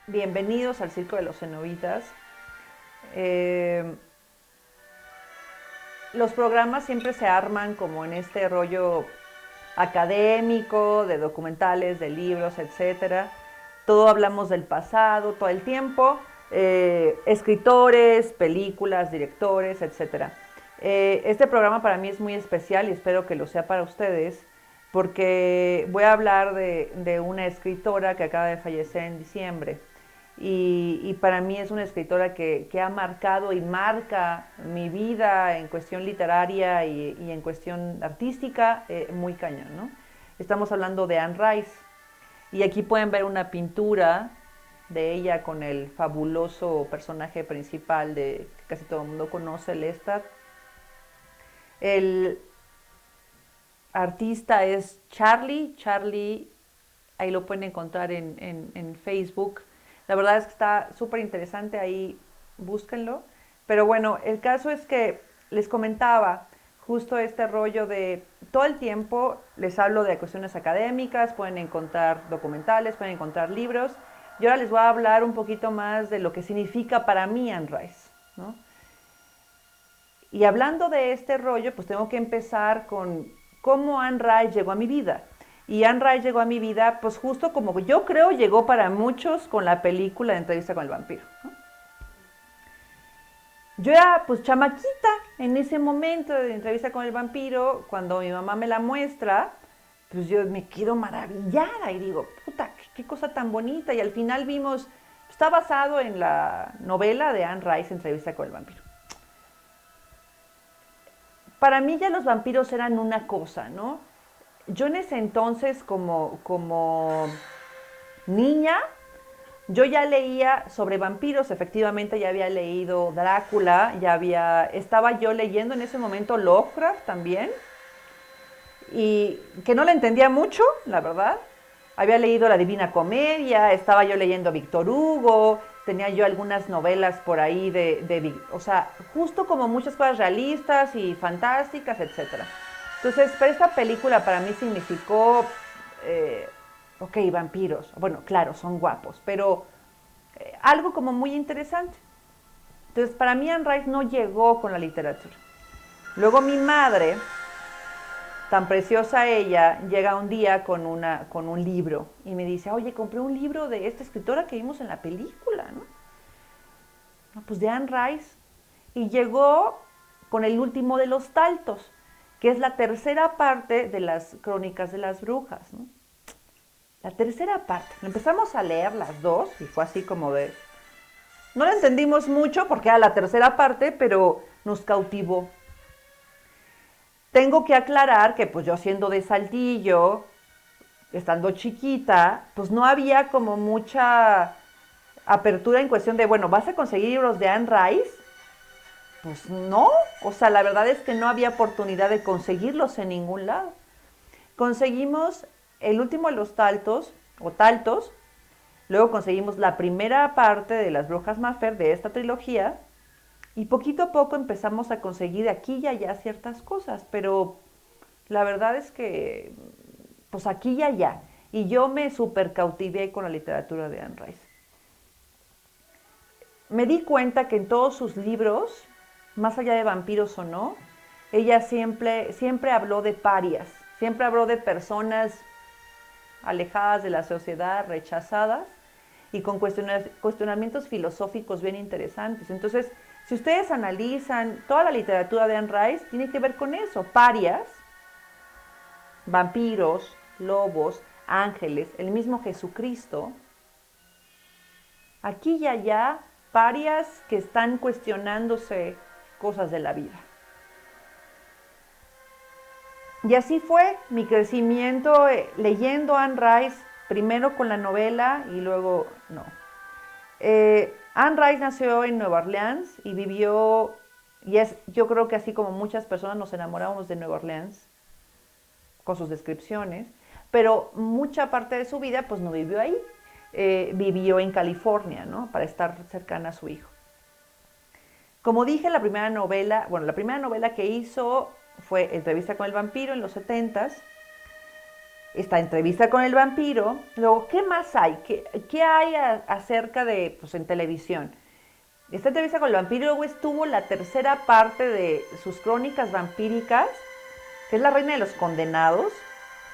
Bienvenidos al Circo de los Cenobitas. Eh, los programas siempre se arman como en este rollo académico, de documentales, de libros, etcétera. Todo hablamos del pasado todo el tiempo, escritores, películas, directores, etcétera. Este programa para mí es muy especial y espero que lo sea para ustedes porque voy a hablar de una escritora que acaba de fallecer en diciembre. Y para mí es una escritora que ha marcado y marca mi vida en cuestión literaria y en cuestión artística muy cañón, ¿no? Estamos hablando de Anne Rice. Y aquí pueden ver una pintura de ella con el fabuloso personaje principal que casi todo el mundo conoce, Lestat. El artista es Charlie. Charlie, ahí lo pueden encontrar en Facebook. La verdad es que está súper interesante, ahí búsquenlo. Pero bueno, el caso es que les comentaba justo este rollo de todo el tiempo les hablo de cuestiones académicas, pueden encontrar documentales, pueden encontrar libros. Y ahora les voy a hablar un poquito más de lo que significa para mí Anne Rice, ¿no? Y hablando de este rollo, pues tengo que empezar con cómo Anne Rice llegó a mi vida. Y Anne Rice llegó a mi vida, pues justo como yo creo llegó para muchos con la película de Entrevista con el vampiro, ¿no? Yo era pues chamaquita en ese momento de Entrevista con el vampiro, cuando mi mamá me la muestra, pues yo me quedo maravillada y digo, puta, qué cosa tan bonita. Y al final vimos, está basado en la novela de Anne Rice, Entrevista con el vampiro. Para mí ya los vampiros eran una cosa, ¿no? Yo en ese entonces como niña, yo ya leía sobre vampiros, efectivamente ya había leído Drácula, estaba yo leyendo en ese momento Lovecraft también, y que no le entendía mucho, la verdad. Había leído La Divina Comedia, estaba yo leyendo Víctor Hugo, tenía yo algunas novelas por ahí o sea, justo como muchas cosas realistas y fantásticas, etcétera. Entonces, pero esta película para mí significó, eh, ok, vampiros, bueno, claro, son guapos, pero algo como muy interesante. Entonces, para mí Anne Rice no llegó con la literatura. Luego mi madre, tan preciosa ella, llega un día con un libro y me dice, oye, compré un libro de esta escritora que vimos en la película, ¿no? No, pues de Anne Rice. Y llegó con el último de los Taltos, que es la tercera parte de las Crónicas de las Brujas, ¿no? La tercera parte. Empezamos a leer las dos y fue así como de... No la entendimos mucho porque era la tercera parte, pero nos cautivó. Tengo que aclarar que pues yo siendo de Saltillo, estando chiquita, pues no había como mucha apertura en cuestión de, bueno, ¿vas a conseguir libros de Anne Rice? Pues no, o sea, la verdad es que no había oportunidad de conseguirlos en ningún lado. Conseguimos el último de los Taltos, o Taltos, luego conseguimos la primera parte de Las Brujas Maffer de esta trilogía, y poquito a poco empezamos a conseguir aquí y allá ciertas cosas, pero la verdad es que, pues aquí y allá. Y yo me super cautivé con la literatura de Anne Rice. Me di cuenta que en todos sus libros, más allá de vampiros o no, ella siempre habló de parias, siempre habló de personas alejadas de la sociedad, rechazadas y con cuestionamientos filosóficos bien interesantes. Entonces, si ustedes analizan toda la literatura de Anne Rice, tiene que ver con eso, parias, vampiros, lobos, ángeles, el mismo Jesucristo, aquí y allá, parias que están cuestionándose cosas de la vida. Y así fue mi crecimiento leyendo Anne Rice, primero con la novela y luego no. Anne Rice nació en Nueva Orleans y vivió, yo creo que así como muchas personas nos enamoramos de Nueva Orleans con sus descripciones, pero mucha parte de su vida pues no vivió ahí, vivió en California, ¿no? Para estar cercana a su hijo. Como dije, la primera novela que hizo fue Entrevista con el vampiro en los 70s. Esta entrevista con el vampiro. Luego, ¿qué más hay? ¿Qué hay acerca de, pues en televisión? Esta entrevista con el vampiro, luego estuvo la tercera parte de sus crónicas vampíricas, que es La Reina de los Condenados.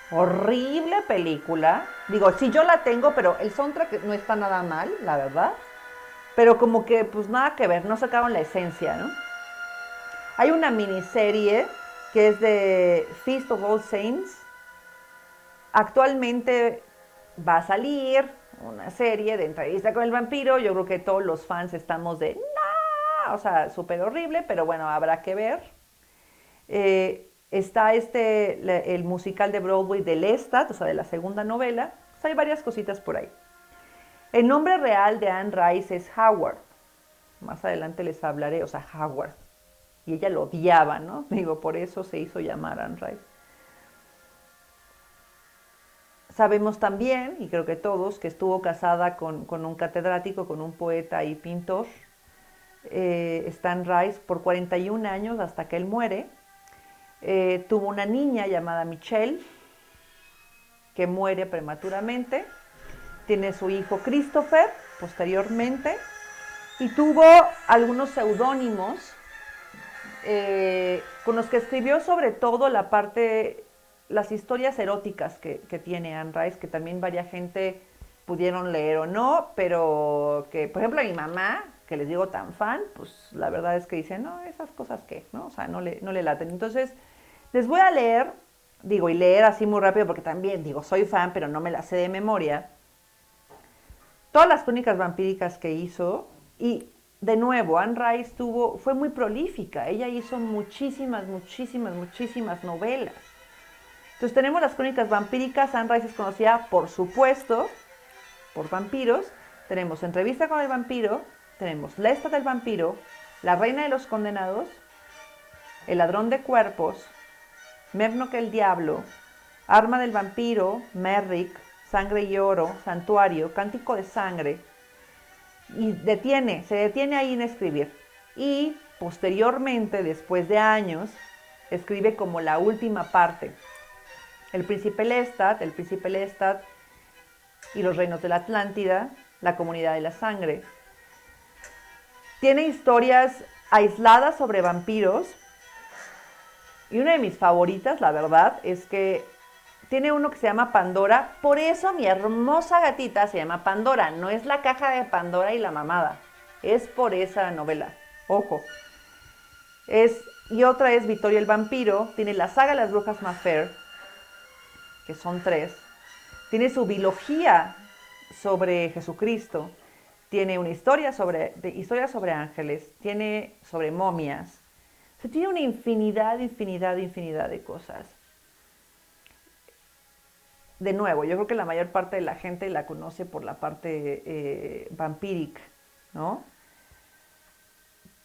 Horrible película. Digo, sí, yo la tengo, pero el soundtrack no está nada mal, la verdad. Pero como que, pues nada que ver, no sacaron la esencia, ¿no? Hay una miniserie que es de Feast of All Saints. Actualmente va a salir una serie de entrevista con el vampiro. Yo creo que todos los fans estamos de, no, o sea, súper horrible, pero bueno, habrá que ver. Está el musical de Broadway de Lestat, o sea, de la segunda novela. O sea, hay varias cositas por ahí. El nombre real de Anne Rice es Howard. Más adelante les hablaré, o sea, Howard. Y ella lo odiaba, ¿no? Digo, por eso se hizo llamar Anne Rice. Sabemos también, y creo que todos, que estuvo casada con un catedrático, con un poeta y pintor, Stan Rice, por 41 años hasta que él muere. Tuvo una niña llamada Michelle, que muere prematuramente. Tiene su hijo Christopher, posteriormente. Y tuvo algunos seudónimos con los que escribió sobre todo la parte, las historias eróticas que tiene Anne Rice, que también varias gente pudieron leer o no, pero que, por ejemplo, a mi mamá, que les digo tan fan, pues la verdad es que dice, no, esas cosas qué, ¿no? O sea, no le laten. Entonces, les voy a leer, digo, y leer así muy rápido, porque también, digo, soy fan, pero no me las sé de memoria, todas las crónicas vampíricas que hizo. Y de nuevo, Anne Rice fue muy prolífica. Ella hizo muchísimas novelas. Entonces tenemos las crónicas vampíricas. Anne Rice es conocida, por supuesto, por vampiros. Tenemos Entrevista con el vampiro, tenemos Lestat del vampiro, La Reina de los Condenados, El ladrón de cuerpos, Mevnock el diablo, Arma del vampiro, Merrick, Sangre y oro, Santuario, Cántico de sangre. Y se detiene ahí en escribir. Y posteriormente, después de años, escribe como la última parte. El príncipe Lestat y los reinos de la Atlántida, La comunidad de la sangre. Tiene historias aisladas sobre vampiros. Y una de mis favoritas, la verdad, es que tiene uno que se llama Pandora. Por eso mi hermosa gatita se llama Pandora. No es la caja de Pandora y la mamada. Es por esa novela. Ojo. Y otra es Vittorio el vampiro. Tiene la saga Las brujas Mafer, que son 3. Tiene su biología sobre Jesucristo. Tiene una historia sobre ángeles. Tiene sobre momias. O sea, tiene una infinidad de cosas. De nuevo, yo creo que la mayor parte de la gente la conoce por la parte vampírica, ¿no?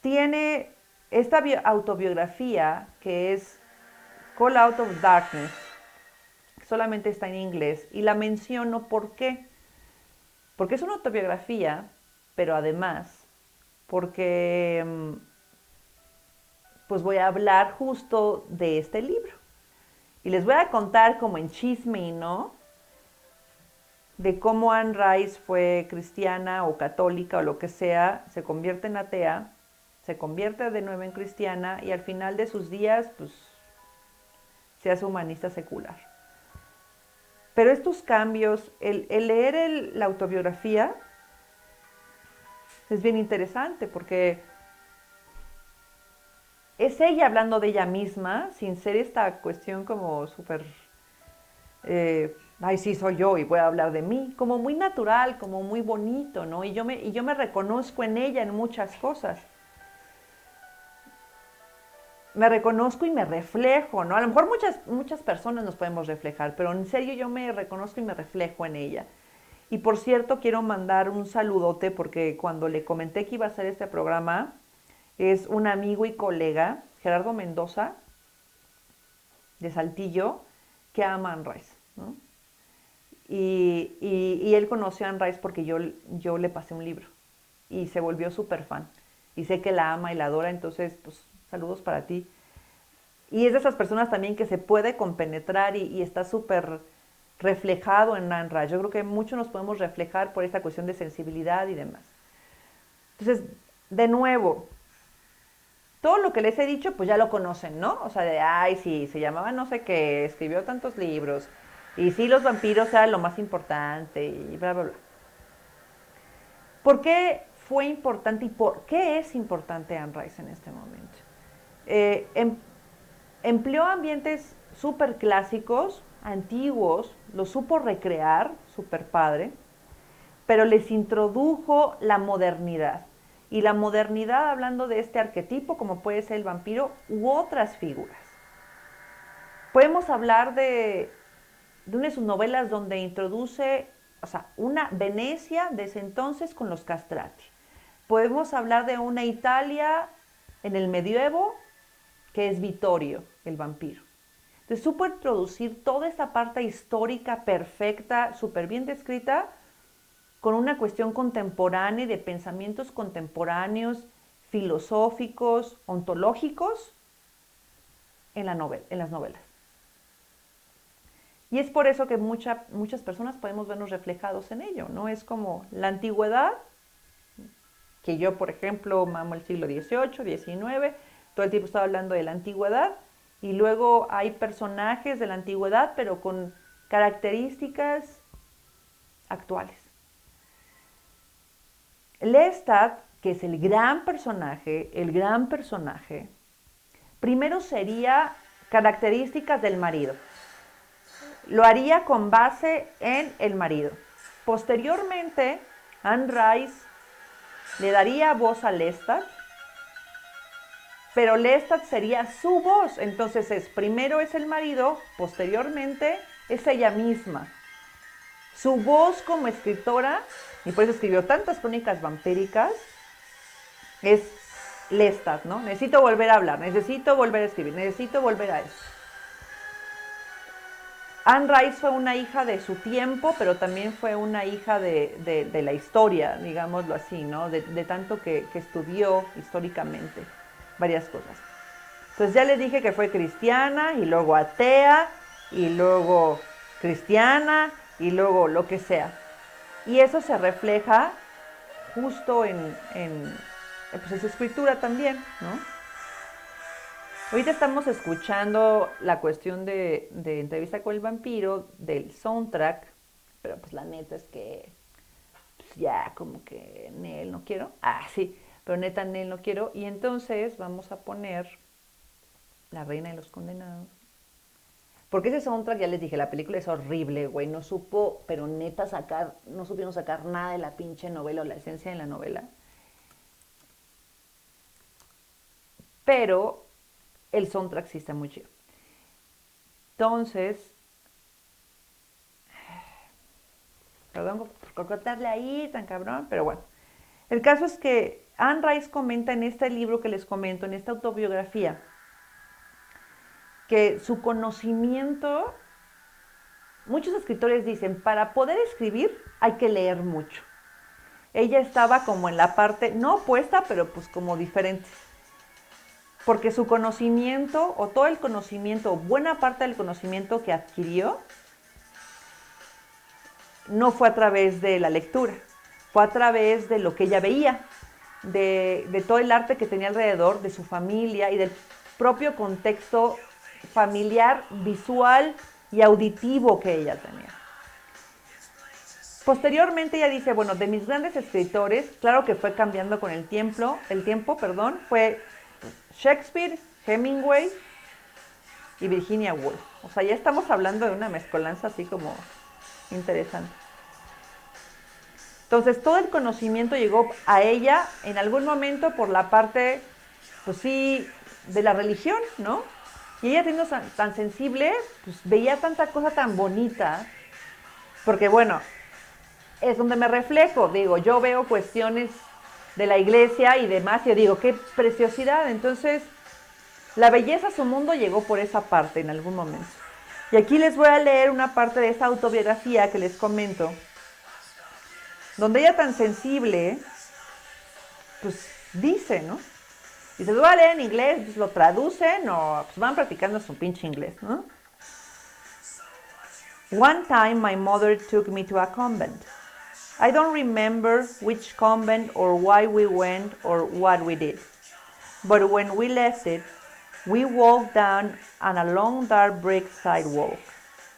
Tiene esta autobiografía que es Call Out of Darkness, que solamente está en inglés, y la menciono ¿por qué? Porque es una autobiografía, pero además porque pues voy a hablar justo de este libro. Y les voy a contar como en chisme, ¿no? De cómo Anne Rice fue cristiana o católica o lo que sea, se convierte en atea, se convierte de nuevo en cristiana y al final de sus días, pues, se hace humanista secular. Pero estos cambios, el leer la autobiografía es bien interesante porque es ella hablando de ella misma sin ser esta cuestión como súper, ay, sí, soy yo y voy a hablar de mí, como muy natural, como muy bonito, ¿no? Y yo me reconozco en ella en muchas cosas. Me reconozco y me reflejo, ¿no? A lo mejor muchas personas nos podemos reflejar, pero en serio yo me reconozco y me reflejo en ella. Y por cierto, quiero mandar un saludote porque cuando le comenté que iba a hacer este programa, es un amigo y colega, Gerardo Mendoza, de Saltillo, que ama a Anne Rice, ¿no? Y él conoció a Anne Rice porque yo le pasé un libro y se volvió súper fan. Y sé que la ama y la adora, entonces, pues, saludos para ti. Y es de esas personas también que se puede compenetrar y está súper reflejado en Anne Rice. Yo creo que mucho nos podemos reflejar por esta cuestión de sensibilidad y demás. Entonces, de nuevo, todo lo que les he dicho, pues ya lo conocen, ¿no? O sea, de, ay, sí, se llamaba no sé qué, escribió tantos libros, y sí, los vampiros eran lo más importante, y bla, bla, bla. ¿Por qué fue importante y por qué es importante Anne Rice en este momento? Em, Empleó ambientes súper clásicos, antiguos, los supo recrear, súper padre, pero les introdujo la modernidad. Y la modernidad hablando de este arquetipo, como puede ser el vampiro, u otras figuras. Podemos hablar de una de sus novelas donde introduce, o sea, una Venecia de ese entonces con los castrati. Podemos hablar de una Italia en el medievo que es Vittorio, el vampiro. Entonces supo introducir toda esta parte histórica perfecta, súper bien descrita, con una cuestión contemporánea y de pensamientos contemporáneos, filosóficos, ontológicos en las novelas. Y es por eso que muchas personas podemos vernos reflejados en ello, ¿no? Es como la antigüedad, que yo, por ejemplo, mamo el siglo XVIII, XIX, todo el tiempo estaba hablando de la antigüedad, y luego hay personajes de la antigüedad, pero con características actuales. Lestat, que es el gran personaje, primero sería características del marido. Lo haría con base en el marido. Posteriormente, Anne Rice le daría voz a Lestat, pero Lestat sería su voz. Entonces primero es el marido, posteriormente es ella misma. Su voz como escritora, y por eso escribió tantas crónicas vampíricas, es Lestat, ¿no? Necesito volver a hablar, necesito volver a escribir, necesito volver a eso. Anne Rice fue una hija de su tiempo, pero también fue una hija de la historia, digámoslo así, ¿no? De tanto que estudió históricamente varias cosas. Entonces ya les dije que fue cristiana, y luego atea, y luego cristiana, y luego lo que sea. Y eso se refleja justo en su escritura también, ¿no? Ahorita estamos escuchando la cuestión de Entrevista con el vampiro, del soundtrack, pero pues la neta es que pues ya como que Nel no quiero. Ah, sí, pero neta Nel no quiero. Y entonces vamos a poner La Reina de los Condenados. Porque ese soundtrack, ya les dije, la película es horrible, güey. No supo, pero neta no supieron sacar nada de la pinche novela o la esencia de la novela. Pero el soundtrack sí está muy chido. Entonces, perdón por cortarle ahí tan cabrón, pero bueno. El caso es que Anne Rice comenta en este libro que les comento, en esta autobiografía, que su conocimiento, muchos escritores dicen, para poder escribir hay que leer mucho. Ella estaba como en la parte, no opuesta, pero pues como diferente. Porque su conocimiento, o todo el conocimiento, buena parte del conocimiento que adquirió, no fue a través de la lectura, fue a través de lo que ella veía, de todo el arte que tenía alrededor, de su familia y del propio contexto familiar, visual y auditivo que ella tenía. Posteriormente ella dice, bueno, de mis grandes escritores, claro que fue cambiando con el tiempo, fue Shakespeare, Hemingway y Virginia Woolf. O sea, ya estamos hablando de una mezcolanza así como interesante. Entonces, todo el conocimiento llegó a ella en algún momento por la parte, pues sí, de la religión, ¿no? Y ella siendo tan sensible, pues veía tanta cosa tan bonita, porque bueno, es donde me reflejo, digo, yo veo cuestiones de la iglesia y demás, y yo digo, qué preciosidad. Entonces, la belleza a su mundo llegó por esa parte en algún momento. Y aquí les voy a leer una parte de esta autobiografía que les comento, donde ella tan sensible, pues dice, ¿no? Dice, lo voy a leer en inglés, pues lo traducen o pues van practicando su pinche inglés, ¿no? One time my mother took me to a convent. I don't remember which convent or why we went or what we did. But when we left it, we walked down on a long dark brick sidewalk,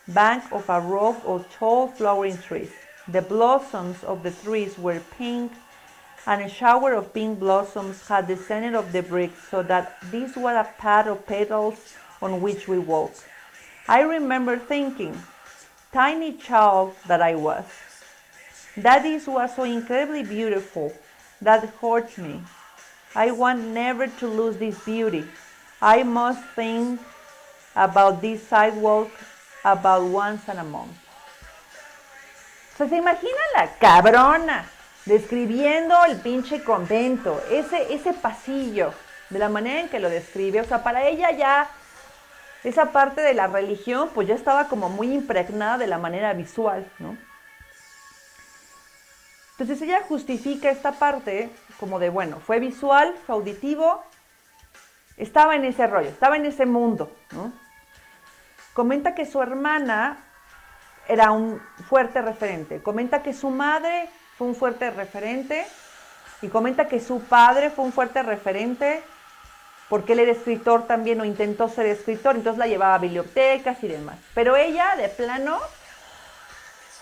banked of a row of tall flowering trees. The blossoms of the trees were pink, and a shower of pink blossoms had descended off the bricks so that these were a path of petals on which we walked. I remember thinking, tiny child that I was, that this was so incredibly beautiful, that hurt me. I want never to lose this beauty. I must think about this sidewalk about once in a month. O sea, ¿se imaginan la cabrona describiendo el pinche convento, ese pasillo, de la manera en que lo describe? O sea, para ella ya esa parte de la religión pues ya estaba como muy impregnada de la manera visual, ¿no? Entonces ella justifica esta parte como de, bueno, fue visual, fue auditivo, estaba en ese rollo, estaba en ese mundo, ¿no? Comenta que su hermana era un fuerte referente, comenta que su madre fue un fuerte referente y comenta que su padre fue un fuerte referente porque él era escritor también o intentó ser escritor, entonces la llevaba a bibliotecas y demás. Pero ella, de plano,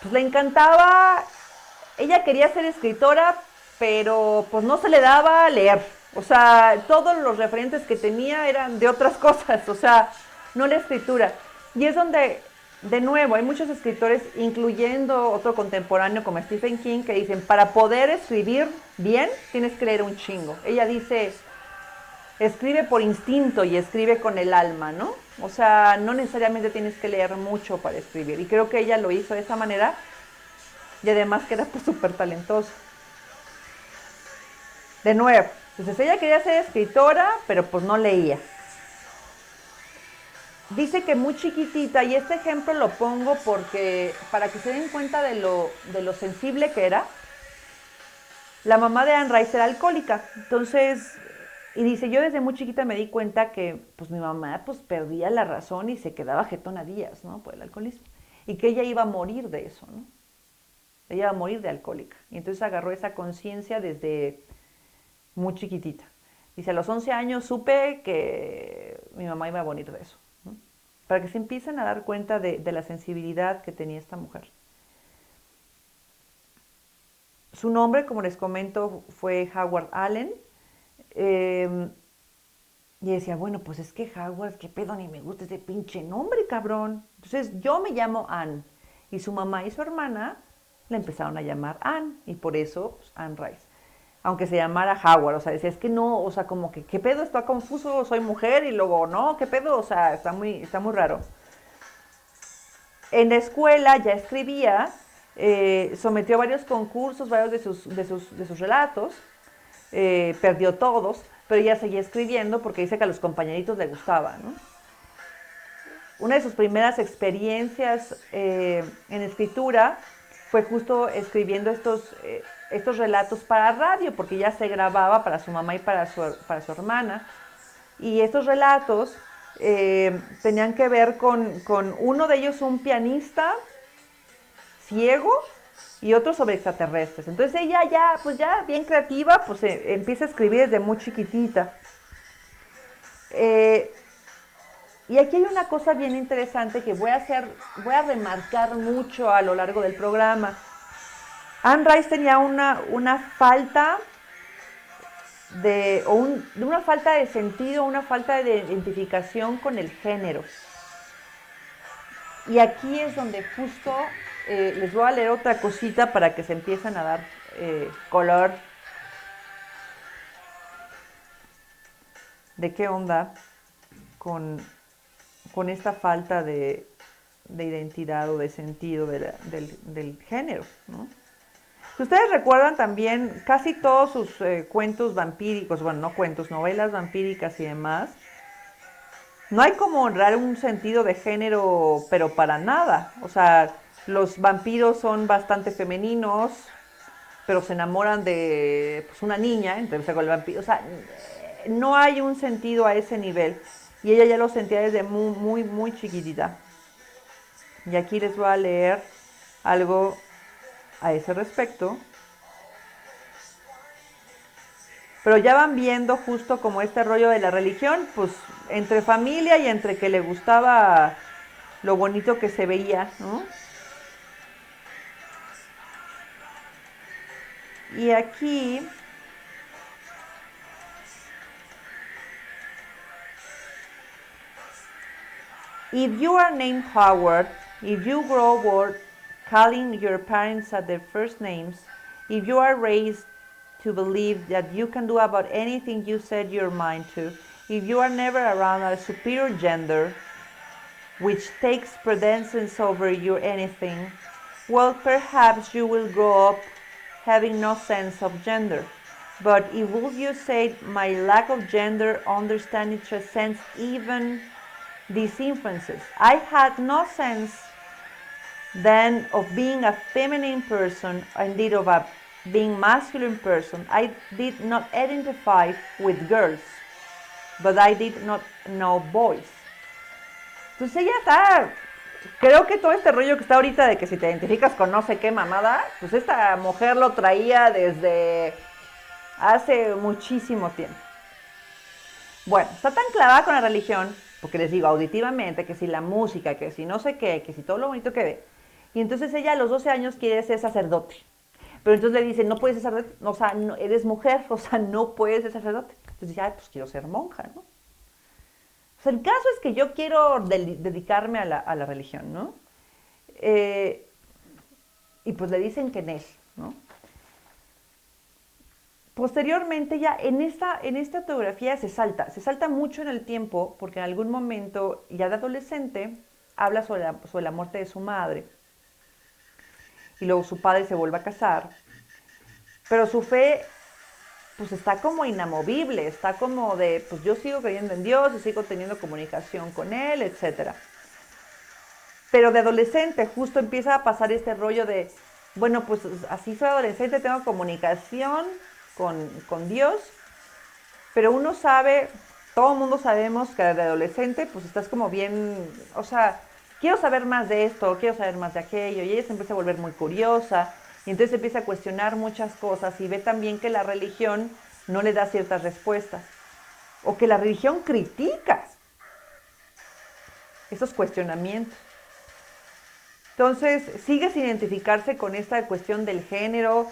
pues le encantaba, ella quería ser escritora, pero pues no se le daba a leer. O sea, todos los referentes que tenía eran de otras cosas, o sea, no la escritura. Y es donde, de nuevo, hay muchos escritores, incluyendo otro contemporáneo como Stephen King, que dicen, para poder escribir bien, tienes que leer un chingo. Ella dice, escribe por instinto y escribe con el alma, ¿no? O sea, no necesariamente tienes que leer mucho para escribir. Y creo que ella lo hizo de esa manera y además que era pues súper talentosa. De nuevo, entonces ella quería ser escritora, pero pues no leía. Dice que muy chiquitita, y este ejemplo lo pongo porque para que se den cuenta de lo sensible que era, la mamá de Anne Rice era alcohólica. Entonces, y dice, yo desde muy chiquita me di cuenta que pues mi mamá pues perdía la razón y se quedaba jetona días, ¿no? Por el alcoholismo. Y que ella iba a morir de eso, ¿no? Ella iba a morir de alcohólica. Y entonces agarró esa conciencia desde muy chiquitita. Dice, a los 11 años supe que mi mamá iba a morir de eso, ¿no? Para que se empiecen a dar cuenta de la sensibilidad que tenía esta mujer. Su nombre, como les comento, fue Howard Allen. Y decía, bueno, pues es que Howard, qué pedo, ni me gusta ese pinche nombre, cabrón. Entonces yo me llamo Anne. Y su mamá y su hermana la empezaron a llamar Anne. Y por eso, pues, Anne Rice. Aunque se llamara Howard, o sea, decía, es que no, o sea, como que, ¿qué pedo? Está confuso, soy mujer, y luego, no, ¿qué pedo? O sea, está muy raro. En la escuela ya escribía, sometió a varios concursos, varios de sus relatos, perdió todos, pero ella seguía escribiendo porque dice que a los compañeritos le gustaba, ¿no? Una de sus primeras experiencias en escritura fue justo escribiendo estos relatos para radio, porque ya se grababa para su mamá y para su hermana. Y estos relatos tenían que ver con uno de ellos, un pianista ciego, y otro sobre extraterrestres. Entonces ella pues ya bien creativa, pues empieza a escribir desde muy chiquitita. Y aquí hay una cosa bien interesante que voy a remarcar mucho a lo largo del programa. Anne Rice tenía una falta una falta de sentido, una falta de identificación con el género. Y aquí es donde justo les voy a leer otra cosita para que se empiecen a dar color de qué onda con esta falta de identidad o de sentido del género, ¿no? Si ustedes recuerdan también, casi todos sus cuentos vampíricos, bueno, no cuentos, novelas vampíricas y demás, no hay como honrar un sentido de género, pero para nada. O sea, los vampiros son bastante femeninos, pero se enamoran de pues, una niña, entonces con el vampiro. O sea, no hay un sentido a ese nivel. Y ella ya lo sentía desde muy, muy, muy chiquitita. Y aquí les voy a leer algo a ese respecto. Pero ya van viendo justo como este rollo de la religión, pues entre familia y entre que le gustaba lo bonito que se veía, ¿no? Y aquí, if you are named Howard, if you grow up calling your parents at their first names, if you are raised to believe that you can do about anything you set your mind to, if you are never around a superior gender, which takes precedence over you anything, well, perhaps you will grow up having no sense of gender. But if would you say my lack of gender understanding transcends even these influences? I had no sense then of being a feminine person, indeed of a being masculine person. I did not identify with girls, but I did not know boys. Entonces ella está, creo que todo este rollo que está ahorita de que si te identificas con no sé qué mamada, pues esta mujer lo traía desde hace muchísimo tiempo. Bueno, está tan clavada con la religión, porque les digo auditivamente, que si la música, que si no sé qué, que si todo lo bonito que ve. Y entonces ella a los 12 años quiere ser sacerdote. Pero entonces le dicen, no puedes ser sacerdote, o sea, no, eres mujer, o sea, no puedes ser sacerdote. Entonces dice, ay, pues quiero ser monja, ¿no? O sea, el caso es que yo quiero dedicarme a la religión, ¿no? Y pues le dicen que no, ¿no? Posteriormente ya en esta autobiografía se salta mucho en el tiempo porque en algún momento ya de adolescente habla sobre la muerte de su madre y luego su padre se vuelve a casar, pero su fe pues está como inamovible, está como de pues yo sigo creyendo en Dios y sigo teniendo comunicación con Él, etc. Pero de adolescente justo empieza a pasar este rollo de, bueno, pues así soy adolescente, tengo comunicación con Dios, pero uno sabe, todo el mundo sabemos que de adolescente pues estás como bien, o sea, quiero saber más de esto, quiero saber más de aquello, y ella se empieza a volver muy curiosa, y entonces empieza a cuestionar muchas cosas y ve también que la religión no le da ciertas respuestas, o que la religión critica esos cuestionamientos. Entonces sigue sin identificarse con esta cuestión del género,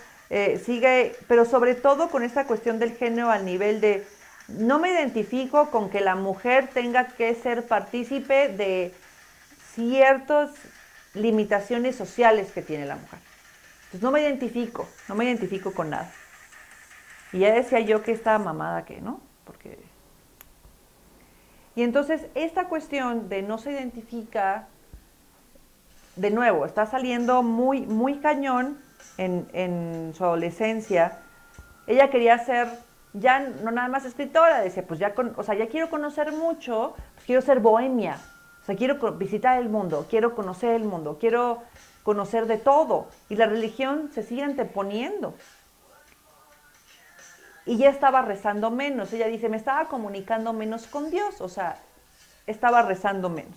sigue, pero sobre todo con esta cuestión del género al nivel de no me identifico con que la mujer tenga que ser partícipe de ciertas limitaciones sociales que tiene la mujer. Entonces no me identifico con nada. Y ya decía yo que esta mamada que, ¿no? Porque... Y entonces esta cuestión de no se identifica, de nuevo, está saliendo muy, muy cañón en su adolescencia. Ella quería ser ya no nada más escritora, decía, pues ya, o sea, ya quiero conocer mucho, pues quiero ser bohemia, o sea, quiero visitar el mundo, quiero conocer el mundo, quiero conocer de todo. Y la religión se sigue anteponiendo. Y ya estaba rezando menos. Ella dice, me estaba comunicando menos con Dios, o sea, estaba rezando menos.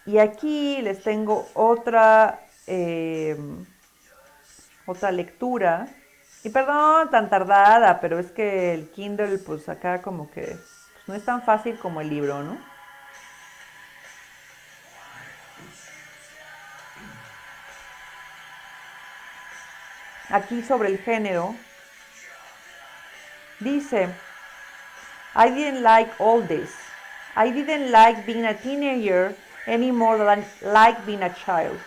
Y aquí les tengo otra lectura. Y perdón tan tardada, pero es que el Kindle, pues acá como que pues, no es tan fácil como el libro, ¿no? Aquí sobre el género, dice, I didn't like all this. I didn't like being a teenager any more than like being a child.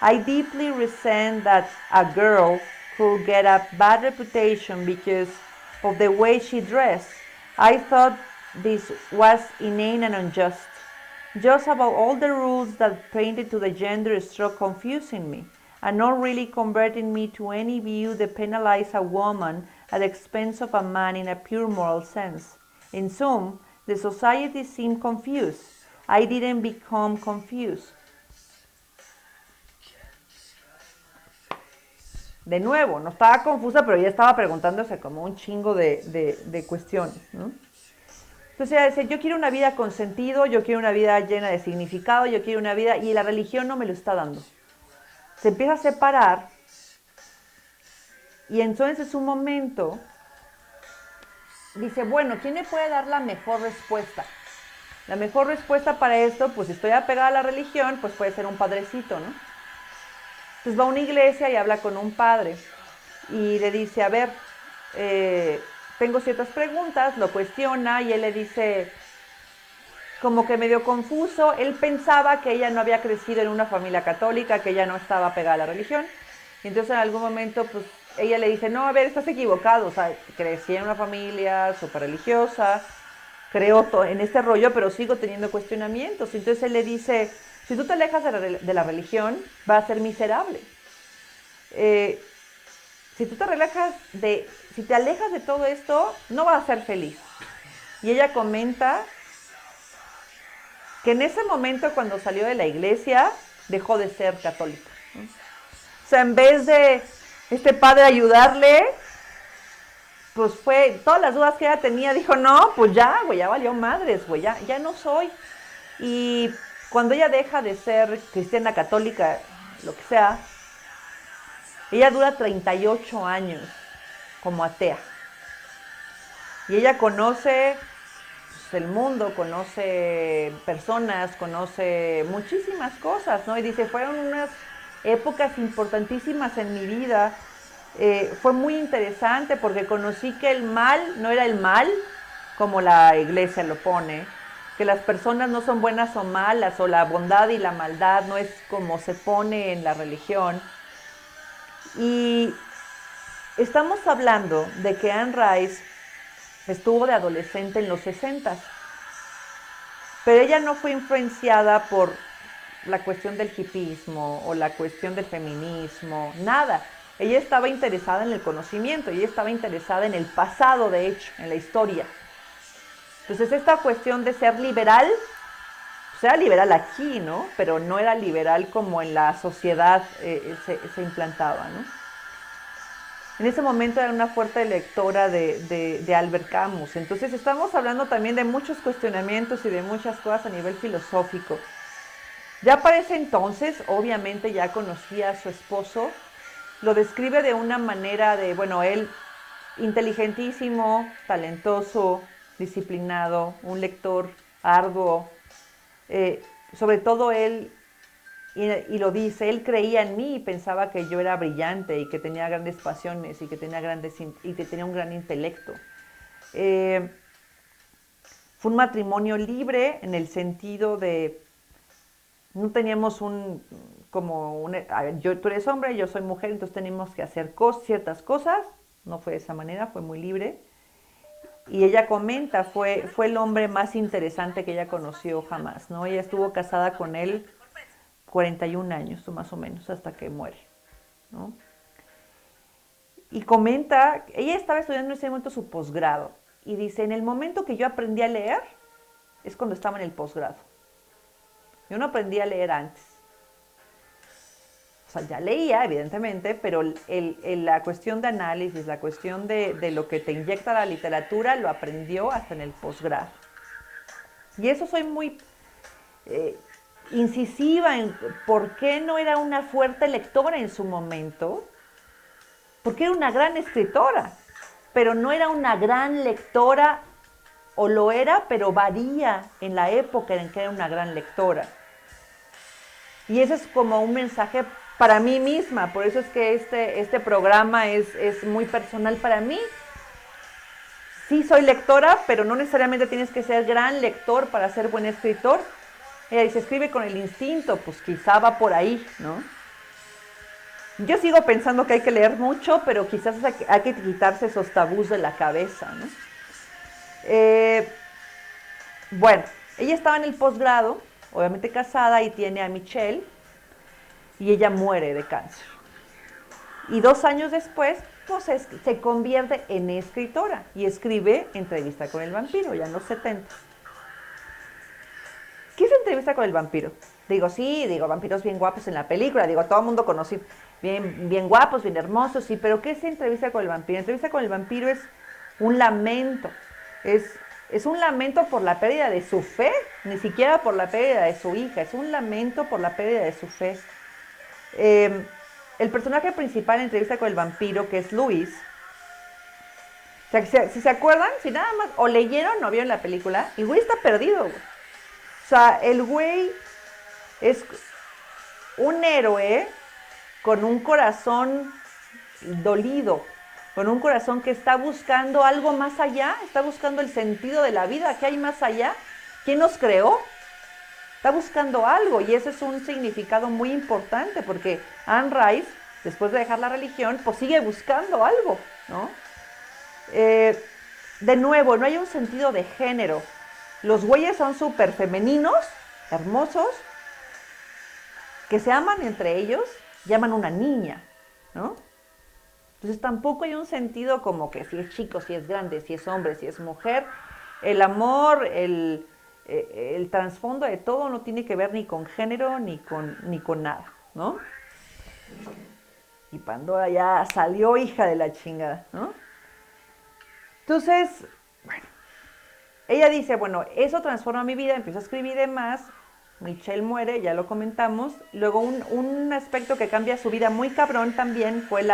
I deeply resent that a girl could get a bad reputation because of the way she dressed. I thought this was inane and unjust. Just about all the rules that painted to the gender struck confusing me, and not really converting me to any view that penalized a woman at the expense of a man in a pure moral sense. In sum, the society seemed confused. I didn't become confused. De nuevo, no estaba confusa, pero ya estaba preguntándose como un chingo de cuestiones, ¿no? Entonces ella dice, yo quiero una vida con sentido, yo quiero una vida llena de significado, yo quiero una vida, y la religión no me lo está dando. Se empieza a separar, y entonces en un momento dice, bueno, ¿quién me puede dar la mejor respuesta? La mejor respuesta para esto, pues si estoy apegada a la religión, pues puede ser un padrecito, ¿no? Entonces va a una iglesia y habla con un padre y le dice, a ver, tengo ciertas preguntas, lo cuestiona y él le dice, como que medio confuso, él pensaba que ella no había crecido en una familia católica, que ella no estaba pegada a la religión, y entonces en algún momento, pues ella le dice, no, a ver, estás equivocado, o sea, crecí en una familia súper religiosa, creo en este rollo, pero sigo teniendo cuestionamientos. Entonces él le dice, si tú te alejas de la religión, vas a ser miserable. Eh, si tú te si te alejas de todo esto, no vas a ser feliz. Y ella comenta que en ese momento, cuando salió de la iglesia, dejó de ser católica, ¿no? O sea, en vez de este padre ayudarle, pues fue, todas las dudas que ella tenía, dijo, no, pues ya, güey, ya valió madres, güey, ya no soy. Y cuando ella deja de ser cristiana, católica, lo que sea, ella dura 38 años como atea. Y ella conoce pues, el mundo, conoce personas, conoce muchísimas cosas, ¿no? Y dice, fueron unas épocas importantísimas en mi vida. Fue muy interesante porque conocí que el mal no era el mal, como la iglesia lo pone, que las personas no son buenas o malas, o la bondad y la maldad no es como se pone en la religión. Y estamos hablando de que Anne Rice estuvo de adolescente en los 60, pero ella no fue influenciada por la cuestión del hipismo o la cuestión del feminismo, nada. Ella estaba interesada en el conocimiento, ella estaba interesada en el pasado, de hecho, en la historia. Entonces esta cuestión de ser liberal, pues era liberal aquí, ¿no? Pero no era liberal como en la sociedad se implantaba, ¿no? En ese momento era una fuerte lectora de Albert Camus. Entonces estamos hablando también de muchos cuestionamientos y de muchas cosas a nivel filosófico. Ya para ese entonces, obviamente ya conocía a su esposo, lo describe de una manera de, bueno, él inteligentísimo, talentoso, disciplinado, un lector arduo, sobre todo él, y lo dice, él creía en mí y pensaba que yo era brillante y que tenía grandes pasiones y que tenía un gran intelecto. Fue un matrimonio libre en el sentido de no teníamos tú eres hombre, yo soy mujer, entonces teníamos que hacer ciertas cosas, no fue de esa manera, fue muy libre. Y ella comenta, fue el hombre más interesante que ella conoció jamás, ¿no? Ella estuvo casada con él 41 años, más o menos, hasta que muere, ¿no? Y comenta, ella estaba estudiando en ese momento su posgrado, y dice, en el momento que yo aprendí a leer, es cuando estaba en el posgrado. Yo no aprendí a leer antes. O sea, ya leía, evidentemente, pero la cuestión de análisis, la cuestión de lo que te inyecta la literatura, lo aprendió hasta en el posgrado. Y eso soy muy incisiva en por qué no era una fuerte lectora en su momento, porque era una gran escritora, pero no era una gran lectora, o lo era, pero varía en la época en que era una gran lectora. Y ese es como un mensaje para mí misma, por eso es que este programa es muy personal para mí. Sí soy lectora, pero no necesariamente tienes que ser gran lector para ser buen escritor. Ella dice, escribe con el instinto, pues quizá va por ahí, ¿no? Yo sigo pensando que hay que leer mucho, pero quizás hay que quitarse esos tabús de la cabeza, ¿no? Bueno, ella estaba en el posgrado, obviamente casada, y tiene a Michelle, y ella muere de cáncer. Y 2 años después, pues se convierte en escritora y escribe Entrevista con el vampiro, ya en los 70. ¿Qué es Entrevista con el vampiro? Digo, vampiros bien guapos en la película, todo el mundo conoce, bien guapos, bien hermosos, sí, pero ¿qué es Entrevista con el vampiro? Entrevista con el vampiro es un lamento, es Es un lamento por la pérdida de su fe, ni siquiera por la pérdida de su hija, es un lamento por la pérdida de su fe. El personaje principal en Entrevista con el vampiro, que es Luis, o sea, si se acuerdan, si nada más o leyeron o vieron la película, el güey está perdido, güey. O sea, el güey es un héroe con un corazón dolido, con un corazón que está buscando algo más allá, está buscando el sentido de la vida, ¿qué hay más allá? ¿Quién nos creó? Está buscando algo y ese es un significado muy importante porque Anne Rice, después de dejar la religión, pues sigue buscando algo, ¿no? De nuevo, no hay un sentido de género. Los güeyes son súper femeninos, hermosos, que se aman entre ellos, llaman una niña, ¿no? Entonces tampoco hay un sentido como que si es chico, si es grande, si es hombre, si es mujer. El amor, el trasfondo de todo no tiene que ver ni con género ni con nada, ¿no? Y Pandora ya salió hija de la chingada, ¿no? Entonces, bueno, ella dice, bueno, eso transforma mi vida, empiezo a escribir de más, Michelle muere, ya lo comentamos. Luego un aspecto que cambia su vida muy cabrón también fue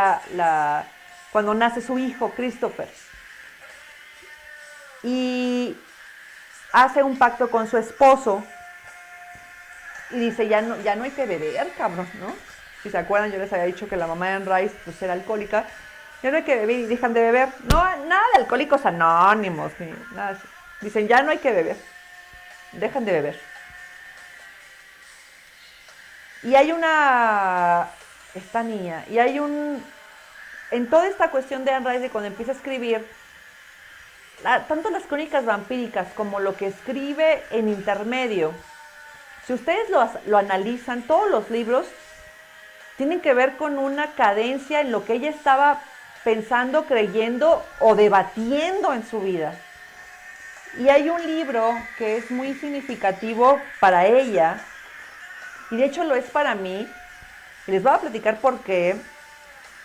cuando nace su hijo, Christopher. Y hace un pacto con su esposo y dice, ya no hay que beber, cabrón, ¿no? Si se acuerdan, yo les había dicho que la mamá de Anne Rice pues, era alcohólica. Ya no hay que beber y dejan de beber. No, nada de alcohólicos anónimos, ni nada. Dicen, ya no hay que beber. Dejan de beber. Y hay esta niña, y hay en toda esta cuestión de Anne Rice, cuando empieza a escribir, tanto las crónicas vampíricas como lo que escribe en intermedio, si ustedes lo analizan, todos los libros tienen que ver con una cadencia en lo que ella estaba pensando, creyendo o debatiendo en su vida. Y hay un libro que es muy significativo para ella, y de hecho lo es para mí, y les voy a platicar por qué.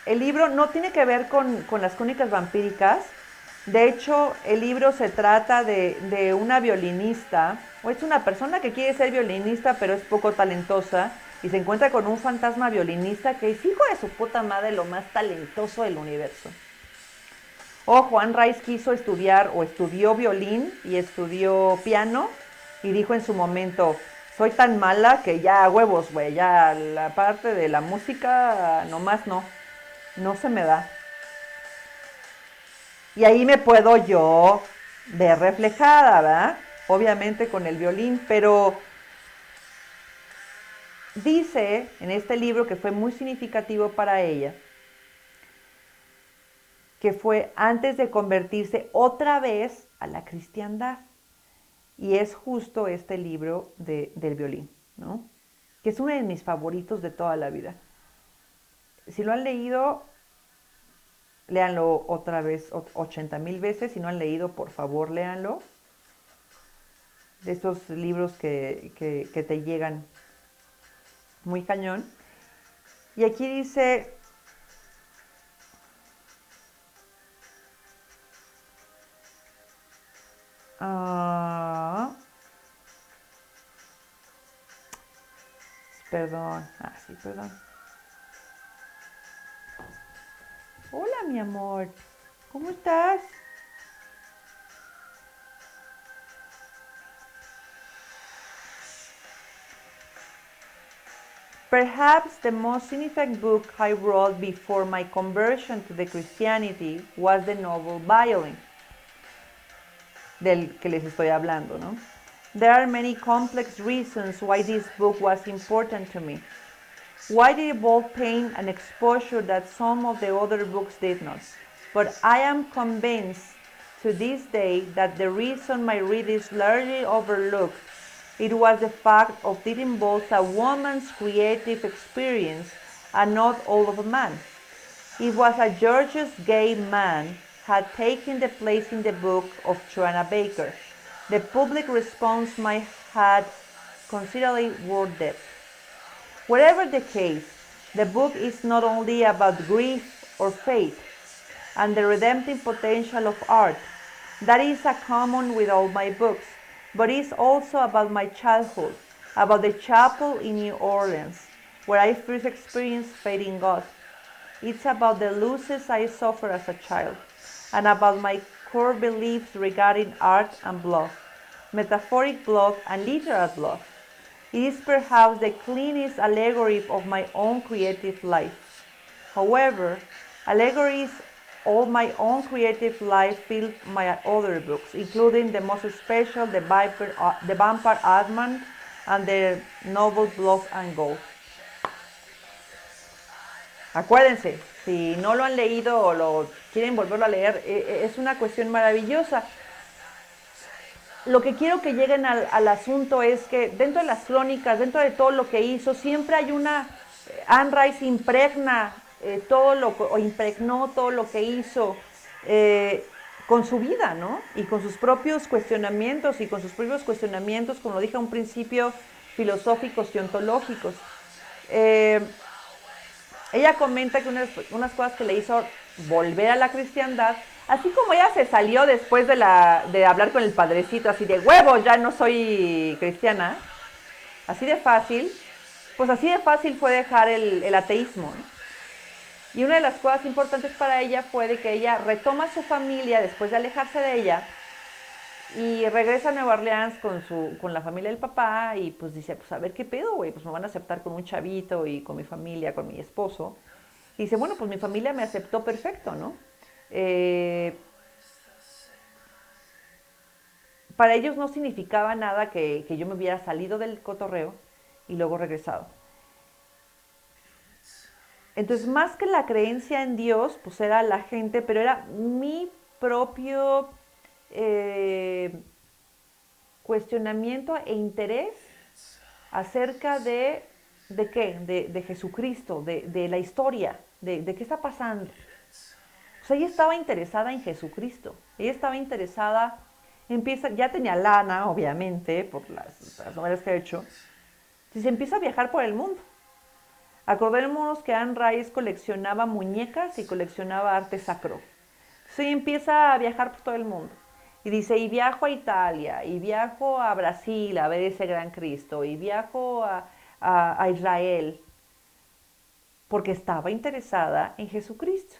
El libro no tiene que ver con las crónicas vampíricas. De hecho, el libro se trata de una violinista, o es una persona que quiere ser violinista, pero es poco talentosa, y se encuentra con un fantasma violinista que es hijo de su puta madre, lo más talentoso del universo. Ojo, Anne Rice quiso estudiar, o estudió violín y estudió piano, y dijo en su momento, soy tan mala que ya huevos, güey, ya la parte de la música nomás no se me da. Y ahí me puedo yo ver reflejada, ¿verdad? Obviamente con el violín, pero dice en este libro que fue muy significativo para ella, que fue antes de convertirse otra vez a la cristiandad. Y es justo este libro del violín, ¿no? Que es uno de mis favoritos de toda la vida. Si lo han leído, léanlo otra vez 80,000 veces. Si no han leído, por favor, léanlo. De estos libros que te llegan muy cañón. Y aquí dice, perdón, sí, perdón. Hola, mi amor, ¿cómo estás? Perhaps the most significant book I wrote before my conversion to the Christianity was the novel Violin, del que les estoy hablando, ¿no? There are many complex reasons why this book was important to me. Why did it both pain and exposure that some of the other books did not? But I am convinced to this day that the reason my readers largely overlooked it was the fact of it involves a woman's creative experience and not all of a man. It was a gorgeous gay man had taken the place in the book of Joanna Baker. The public response might have considerably worn depth. Whatever the case, the book is not only about grief or faith and the redemptive potential of art, That is a common with all my books, but it's also about my childhood, about the chapel in New Orleans, where I first experienced faith in God. It's about the losses I suffered as a child, and about my core beliefs regarding art and blood, metaphoric blood and literal blood. It is perhaps the cleanest allegory of my own creative life. However, allegories of my own creative life fill my other books, including the most special, The Vampire Atman, and the novel Blood and Gold. Acuérdense, si no lo han leído o lo quieren volverlo a leer, es una cuestión maravillosa. Lo que quiero que lleguen al asunto es que dentro de las crónicas, dentro de todo lo que hizo, siempre hay una... Anne Rice impregna impregnó todo lo que hizo con su vida, ¿no? Y con sus propios cuestionamientos, como lo dije a un principio, filosóficos y ontológicos. Ella comenta que unas cosas que le hizo volver a la cristiandad, así como ella se salió después de hablar con el padrecito, así de huevos, ya no soy cristiana, así de fácil, pues así de fácil fue dejar el ateísmo, ¿no? Y una de las cosas importantes para ella fue de que ella retoma a su familia después de alejarse de ella y regresa a Nueva Orleans con la familia del papá y pues dice, pues a ver qué pedo, güey, pues me van a aceptar con un chavito y con mi familia, con mi esposo. Y dice, bueno, pues mi familia me aceptó perfecto, ¿no? Para ellos no significaba nada que yo me hubiera salido del cotorreo y luego regresado. Entonces, más que la creencia en Dios, pues era la gente, pero era mi propio cuestionamiento e interés acerca de qué, de Jesucristo, de la historia, de qué está pasando. O sea, ella estaba interesada en Jesucristo, ella estaba interesada, ya tenía lana, obviamente, por las novelas que ha hecho, y se empieza a viajar por el mundo. Acordémonos que Anne Rice coleccionaba muñecas y coleccionaba arte sacro. Entonces ella empieza a viajar por todo el mundo. Y dice, y viajo a Italia, y viajo a Brasil a ver ese gran Cristo, y viajo a Israel, porque estaba interesada en Jesucristo.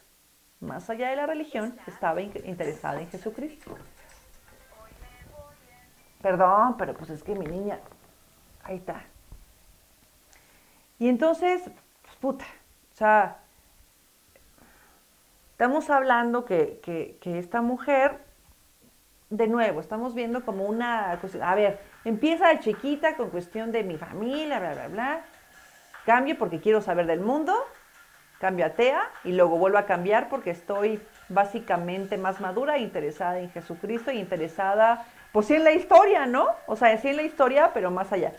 Más allá de la religión, estaba interesada en Jesucristo. Perdón, pero pues es que mi niña, ahí está. Y entonces, pues puta, o sea, estamos hablando que esta mujer, de nuevo, estamos viendo como una cuestión, a ver, empieza de chiquita con cuestión de mi familia, bla, bla, bla, cambio porque quiero saber del mundo, cambio atea y luego vuelvo a cambiar porque estoy básicamente más madura, interesada en Jesucristo y interesada, pues sí en la historia, ¿no? O sea, sí en la historia, pero más allá.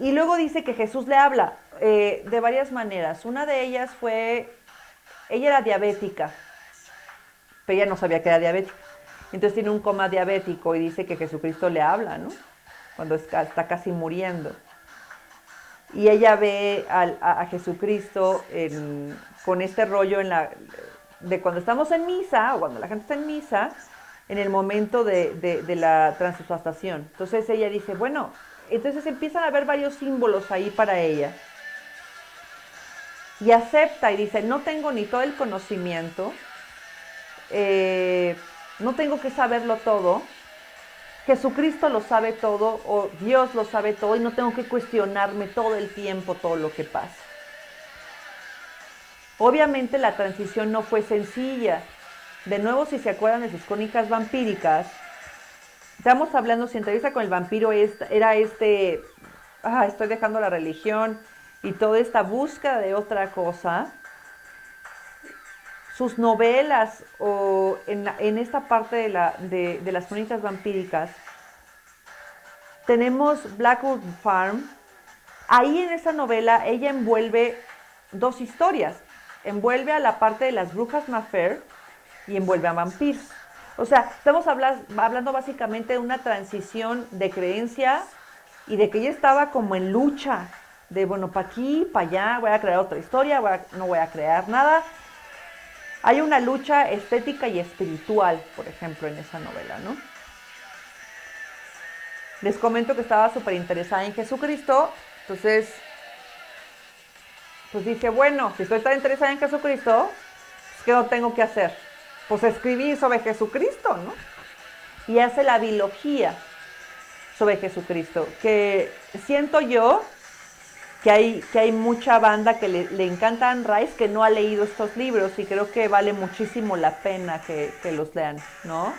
Y luego dice que Jesús le habla de varias maneras. Una de ellas fue, ella era diabética, pero ella no sabía que era diabética. Entonces tiene un coma diabético y dice que Jesucristo le habla, ¿no? Cuando está casi muriendo. Y ella ve a Jesucristo con este rollo de cuando estamos en misa, o cuando la gente está en misa, en el momento de la transubstanciación. Entonces ella dice, bueno, entonces empiezan a haber varios símbolos ahí para ella. Y acepta y dice, no tengo ni todo el conocimiento, no tengo que saberlo todo, Jesucristo lo sabe todo, o Dios lo sabe todo, y no tengo que cuestionarme todo el tiempo todo lo que pasa. Obviamente la transición no fue sencilla. De nuevo, si se acuerdan de sus crónicas vampíricas, estamos hablando, si entrevista con el vampiro era estoy dejando la religión y toda esta búsqueda de otra cosa. Sus novelas o en esta parte de las crónicas vampíricas, tenemos Blackwood Farm. Ahí en esa novela ella envuelve dos historias. Envuelve a la parte de las brujas Mafer y envuelve a vampiros. O sea, estamos hablando básicamente de una transición de creencia y de que ella estaba como en lucha. De bueno, para aquí, para allá, voy a crear otra historia, no voy a crear nada. Hay una lucha estética y espiritual, por ejemplo, en esa novela, ¿no? Les comento que estaba súper interesada en Jesucristo, entonces, pues dije, bueno, si estoy tan interesada en Jesucristo, pues ¿qué no tengo que hacer? Pues escribir sobre Jesucristo, ¿no? Y hace la biología sobre Jesucristo, que siento yo que hay mucha banda que le encanta Anne Rice que no ha leído estos libros y creo que vale muchísimo la pena que los lean, ¿no?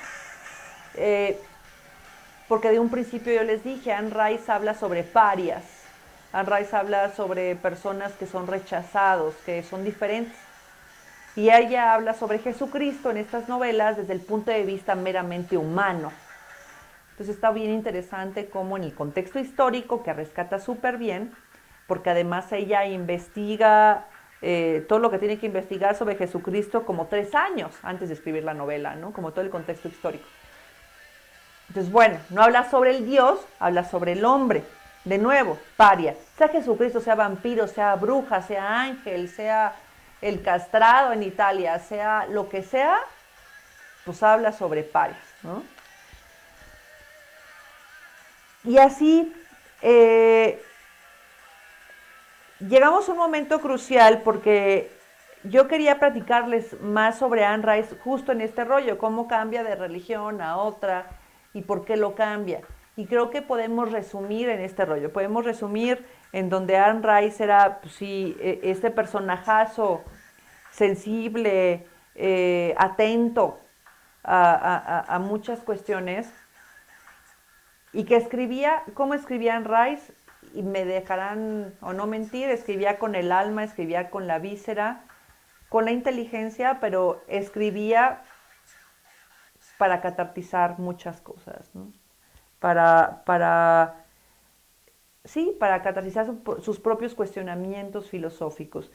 Eh, porque de un principio yo les dije, Anne Rice habla sobre parias, Anne Rice habla sobre personas que son rechazados, que son diferentes. Y ella habla sobre Jesucristo en estas novelas desde el punto de vista meramente humano. Entonces está bien interesante cómo en el contexto histórico, que rescata súper bien, porque además ella investiga todo lo que tiene que investigar sobre Jesucristo como 3 años antes de escribir la novela, ¿no? Como todo el contexto histórico. Entonces, bueno, no habla sobre el Dios, habla sobre el hombre. De nuevo, paria. Sea Jesucristo, sea vampiro, sea bruja, sea ángel, sea el castrado en Italia, sea lo que sea, pues habla sobre parias, ¿no? Y así llegamos a un momento crucial porque yo quería platicarles más sobre Anne Rice justo en este rollo, cómo cambia de religión a otra y por qué lo cambia. Y creo que podemos resumir en este rollo, podemos resumir en donde Anne Rice era, pues sí, este personajazo sensible, atento a muchas cuestiones y que escribía, ¿cómo escribía Anne Rice? Y me dejarán o no mentir, escribía con el alma, escribía con la víscera, con la inteligencia, pero escribía para catartizar muchas cosas, ¿no? Para sí, para catartizar sus propios cuestionamientos filosóficos.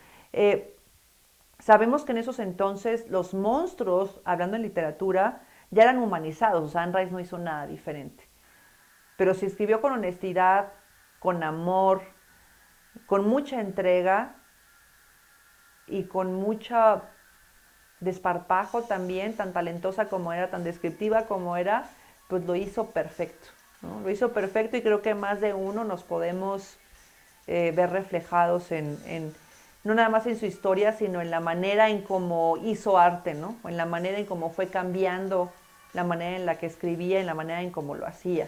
Sabemos que en esos entonces los monstruos, hablando en literatura, ya eran humanizados, o sea, Anne Rice no hizo nada diferente. Pero si escribió con honestidad, con amor, con mucha entrega y con mucho desparpajo también, tan talentosa como era, tan descriptiva como era, pues lo hizo perfecto, ¿no? Lo hizo perfecto y creo que más de uno nos podemos ver reflejados no nada más en su historia, sino en la manera en cómo hizo arte, ¿no? O en la manera en cómo fue cambiando, la manera en la que escribía, en la manera en cómo lo hacía.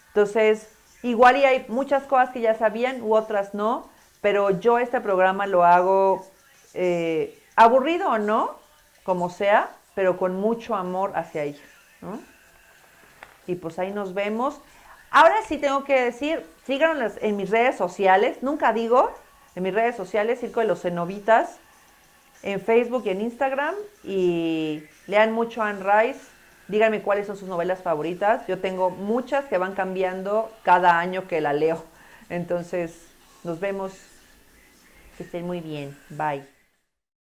Entonces, igual y hay muchas cosas que ya sabían u otras no, pero yo este programa lo hago aburrido o no, como sea, pero con mucho amor hacia ella, ¿no? Y pues ahí nos vemos. Ahora sí tengo que decir, síganos en mis redes sociales, nunca digo, en mis redes sociales, Circo de los Cenobitas, en Facebook y en Instagram, y lean mucho Anne Rice, díganme cuáles son sus novelas favoritas. Yo tengo muchas que van cambiando cada año que la leo. Entonces, nos vemos. Que estén muy bien. Bye.